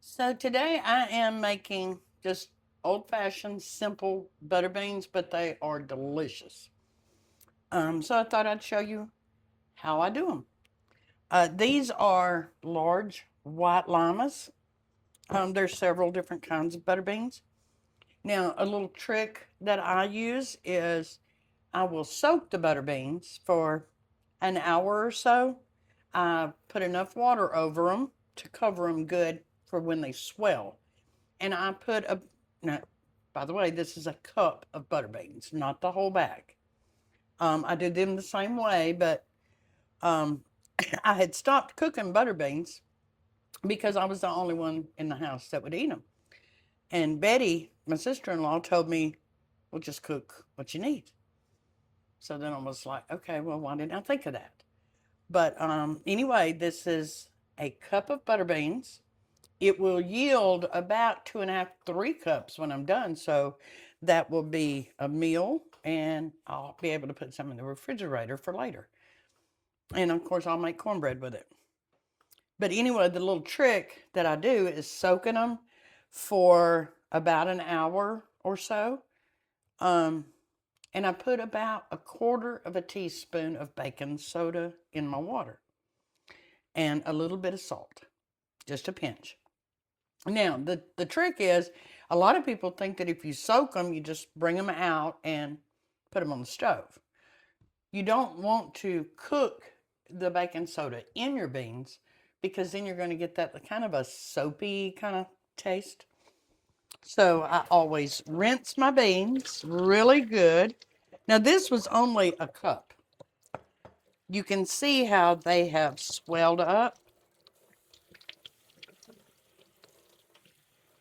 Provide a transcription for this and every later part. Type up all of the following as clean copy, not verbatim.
So today I am making just old-fashioned simple butter beans, but they are delicious. So I thought I'd show you how I do them. These are large white llamas. There's several different kinds of butter beans. Now, a little trick that I use is I will soak the butter beans for an hour or so. I put enough water over them to cover them good for when they swell. And I put a, now, by the way, this is a cup of butter beans, not the whole bag. I did them the same way, but um, I had stopped cooking butter beans because I was the only one in the house that would eat them. And Betty, my sister-in-law, told me, well, just cook what you need. So then I was like, okay, well, why didn't I think of that? But anyway, this is a cup of butter beans. It will yield about 2.5, 3 cups when I'm done. So that will be a meal, and I'll be able to put some in the refrigerator for later. And of course, I'll make cornbread with it. But anyway, the little trick that I do is soaking them for about an hour or so. Um, and I put about 1/4 teaspoon of baking soda in my water and a little bit of salt, just a pinch. Now, the trick is a lot of people think that if you soak them, you just bring them out and put them on the stove. You don't want to cook the baking soda in your beans because then you're going to get that kind of a soapy kind of taste. So I always rinse my beans really good. Now, this was only a cup. You can see how they have swelled up.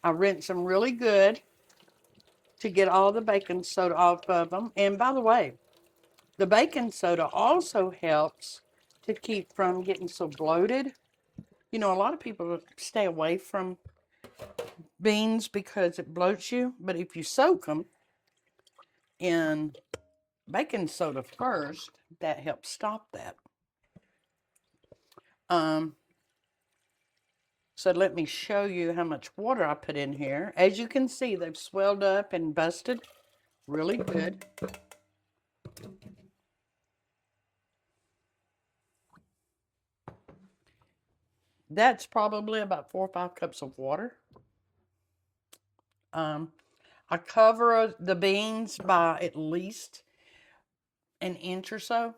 I rinse them really good to get all the baking soda off of them. And by the way, the baking soda also helps to keep from getting so bloated. You know, a lot of people stay away from beans because it bloats you, but if you soak them in baking soda first, that helps stop that. Um, so let me show you how much water I put in here. As you can see, they've swelled up and busted really good. That's probably about 4 or 5 cups of water. Um, I cover the beans by at least an inch or so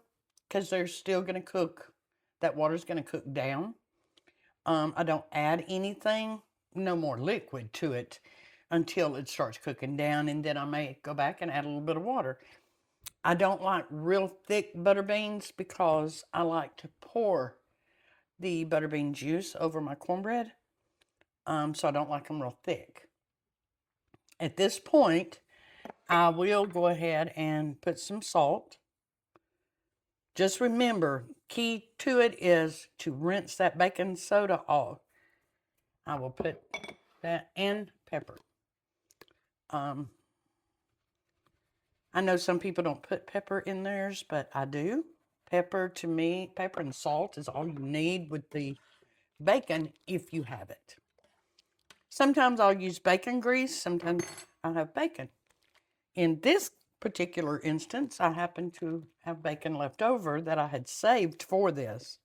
because they're still going to cook. That water's going to cook down. I don't add anything, no more liquid to it until it starts cooking down, and then I may go back and add a little bit of water. I don't like real thick butter beans because I like to pour the butter bean juice over my cornbread. So I don't like them real thick. At this point, I will go ahead and put some salt. Just remember, key to it is to rinse that baking soda off. I will put that and pepper. Um, I know some people don't put pepper in theirs, but I do. Pepper to me, pepper and salt is all you need with the bacon if you have it. Sometimes I'll use bacon grease, sometimes I'll have bacon. In this particular instance, I happen to have bacon left over that I had saved for this.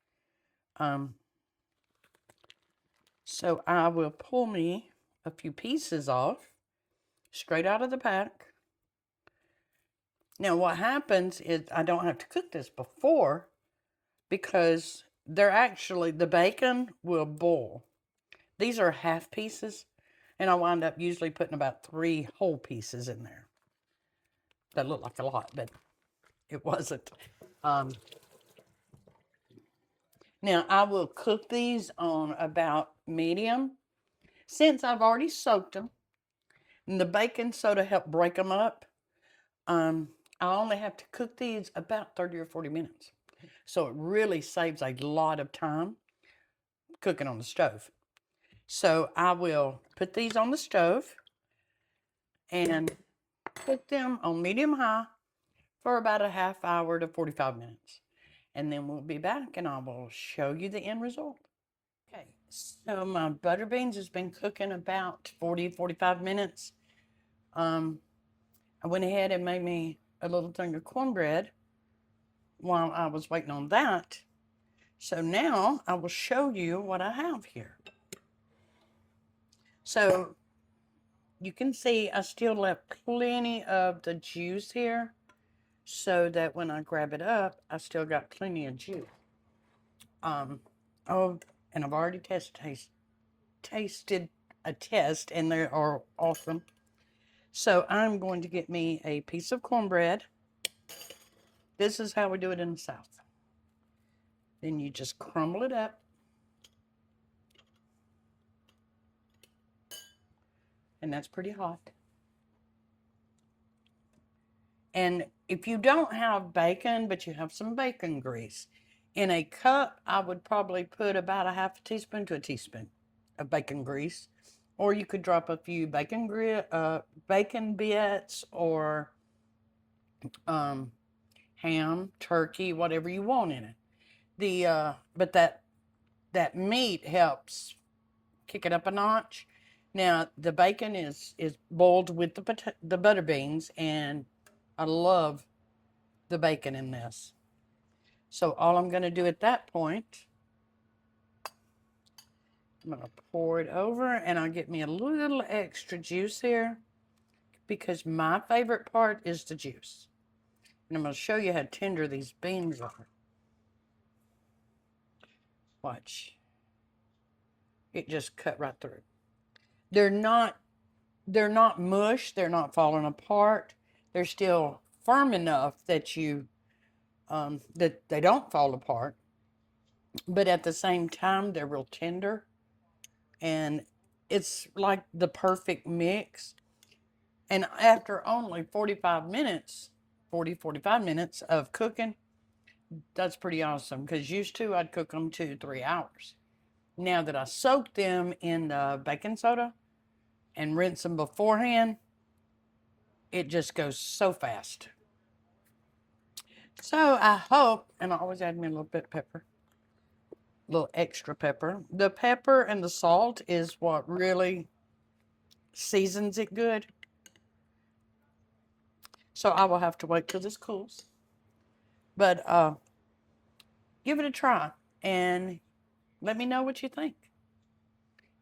Um, so I will pull me a few pieces off straight out of the pack. Now what happens is I don't have to cook this before because the bacon will boil. These are half pieces, and I wind up usually putting about 3 whole pieces in there. That looked like a lot, but it wasn't. Um, Now I will cook these on about medium. Since I've already soaked them, and the baking soda helped break them up, I only have to cook these about 30 or 40 minutes. So it really saves a lot of time cooking on the stove. So I will put these on the stove and cook them on medium high for about a half hour to 45 minutes. And then we'll be back and I will show you the end result. Okay, So my butter beans has been cooking about 40-45 minutes. I went ahead and made me a little thing of cornbread while I was waiting on that. So now I will show you what I have here. So you can see I still left plenty of the juice here so that when I grab it up, I still got plenty of juice. Oh, and I've already tasted a test and they are awesome. So I'm going to get me a piece of cornbread. This is how we do it in the South. Then you just crumble it up. And that's pretty hot. And if you don't have bacon, but you have some bacon grease, in a cup, I would probably put about a half a teaspoon to a teaspoon of bacon grease. Or you could drop a few bacon bits or ham, turkey, whatever you want in it. But that meat helps kick it up a notch. Now the bacon is boiled with the butter beans, and I love the bacon in this. So all I'm going to do at that point, I'm going to pour it over, and I'll get me a little extra juice here because my favorite part is the juice. And I'm going to show you how tender these beans are. Watch. It just cut right through. They're not mush. They're not falling apart. They're still firm enough that that they don't fall apart. But at the same time, they're real tender. And it's like the perfect mix. And after only 45 minutes, 45 minutes of cooking, that's pretty awesome. Because used to, I'd cook them 2-3 hours. Now that I soak them in baking soda and rinse them beforehand, it just goes so fast. So I hope, and I always add me a little bit of pepper, a little extra pepper. The pepper and the salt is what really seasons it good. So I will have to wait till this cools. But give it a try and let me know what you think.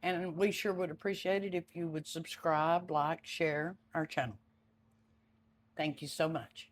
And we sure would appreciate it if you would subscribe, like, share our channel. Thank you so much.